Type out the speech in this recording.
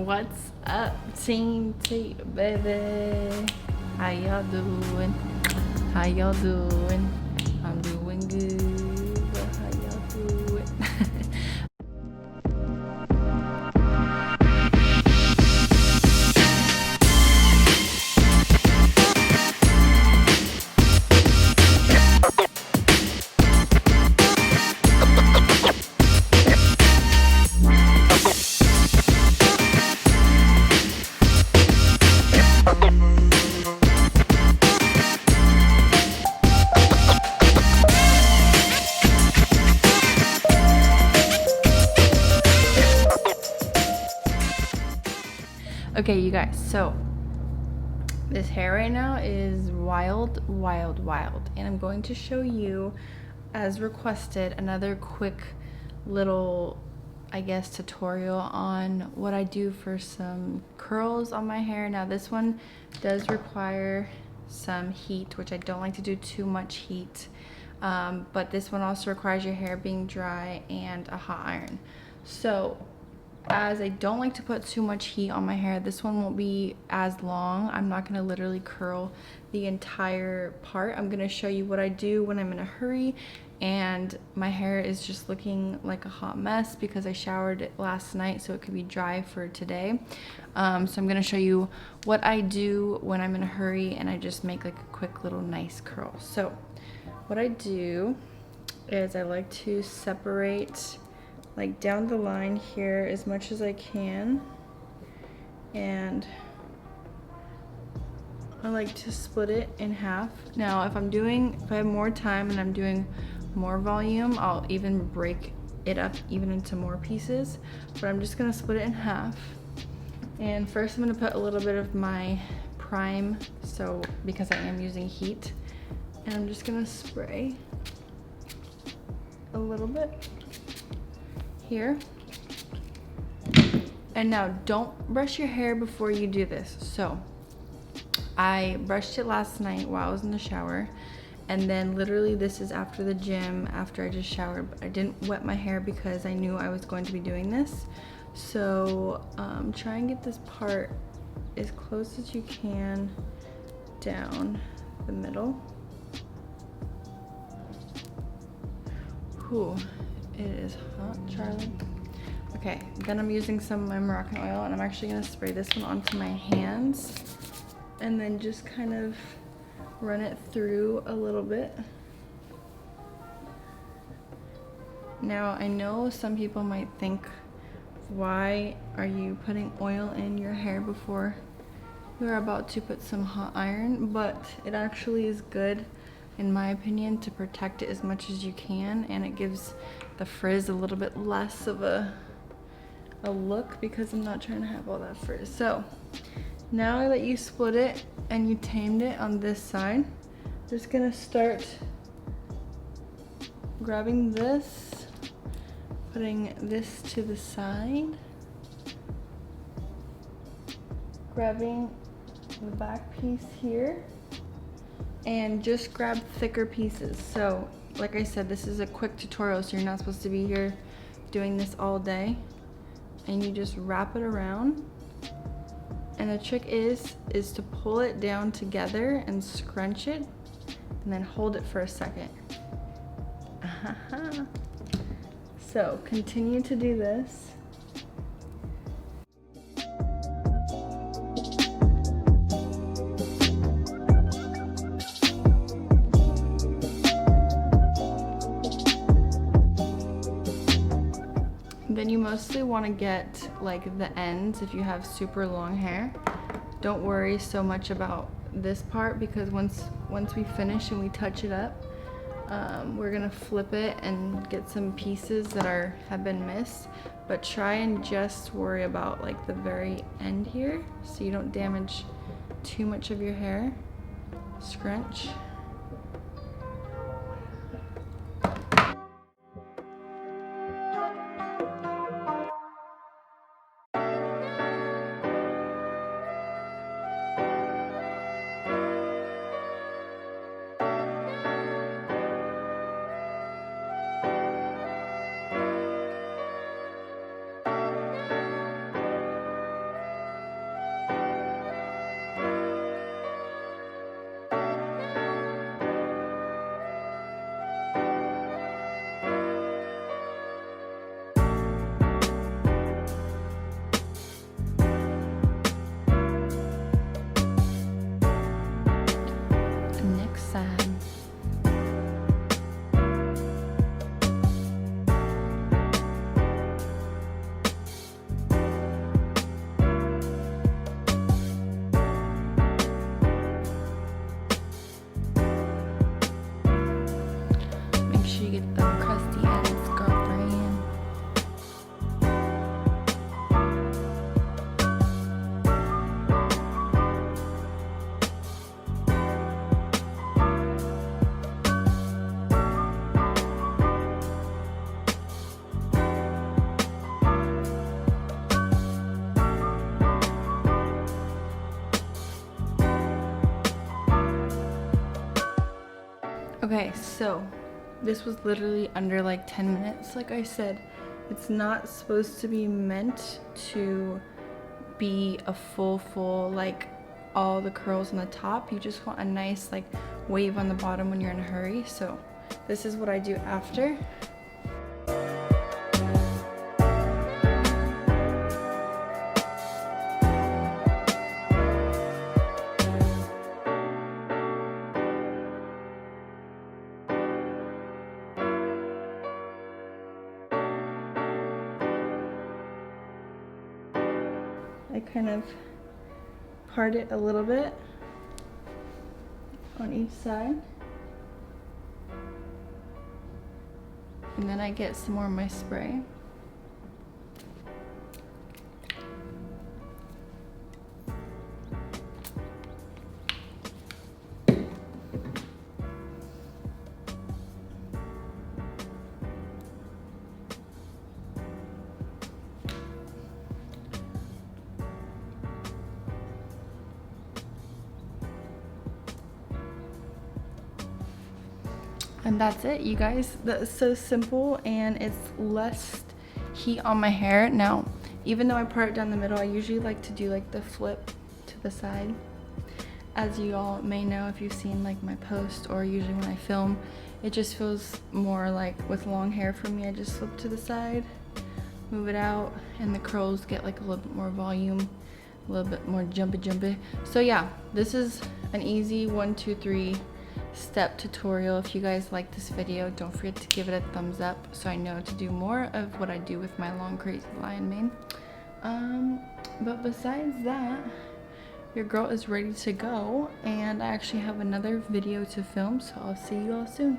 What's up, Team T, baby? How y'all doing? How y'all doing? I'm doing good, but how y'all doing? Okay, you guys, so this hair right now is wild, wild, wild. And I'm going to show you, as requested, another quick little, I guess, tutorial on what I do for some curls on my hair. Now this one does require some heat, which I don't like to do too much heat. But this one also requires your hair being dry and a hot iron. So as I don't like to put too much heat on my hair, this one won't be as long. I'm not going to literally curl the entire part. I'm going to show you what I do when I'm in a hurry and my hair is just looking like a hot mess because I showered it last night so it could be dry for today. So I'm going to show you what I do when I'm in a hurry and I just make like a quick little nice curl. So what I do is I like to separate like down the line here as much as I can, and I like to split it in half. Now if I have more time and I'm doing more volume, I'll even break it up even into more pieces, but I'm just gonna split it in half. And first I'm gonna put a little bit of my prime, so because I am using heat, and I'm just gonna spray a little bit here. And now don't brush your hair before you do this. So I brushed it last night while I was in the shower, and then literally this is after the gym, after I just showered, but I didn't wet my hair because I knew I was going to be doing this. So try and get this part as close as you can down the middle. Whew. It is hot, Charlie. Okay, then I'm using some of my Moroccan oil, and I'm actually gonna spray this one onto my hands and then just kind of run it through a little bit. Now, I know some people might think, why are you putting oil in your hair before you're about to put some hot iron? But it actually is good, in my opinion, to protect it as much as you can, and it gives the frizz a little bit less of a look because I'm not trying to have all that frizz. So now that you split it and you tamed it on this side, just gonna start grabbing this, putting this to the side, grabbing the back piece here, and just grab thicker pieces. So like I said, this is a quick tutorial, so you're not supposed to be here doing this all day. And you just wrap it around. And the trick is to pull it down together and scrunch it, and then hold it for a second. So continue to do this. Then you mostly want to get like the ends if you have super long hair. Don't worry so much about this part because once we finish and we touch it up, we're gonna flip it and get some pieces that have been missed. But try and just worry about like the very end here so you don't damage too much of your hair. Scrunch. Okay, so this was literally under like 10 minutes. Like I said, it's not supposed to be meant to be a full like all the curls on the top. You just want a nice like wave on the bottom when you're in a hurry. So this is what I do after. I kind of part it a little bit on each side. And then I get some more of my spray. And that's it, you guys. That's so simple, and it's less heat on my hair. Now, even though I part it down the middle, I usually like to do like the flip to the side. As you all may know if you've seen like my post, or usually when I film, it just feels more like with long hair for me. I just flip to the side, move it out, and the curls get like a little bit more volume, a little bit more jumpy. So yeah, this is an easy 1, 2, 3 step tutorial. If you guys like this video, don't forget to give it a thumbs up so I know to do more of what I do with my long crazy lion mane. But besides that, your girl is ready to go, and I actually have another video to film, so I'll see you all soon.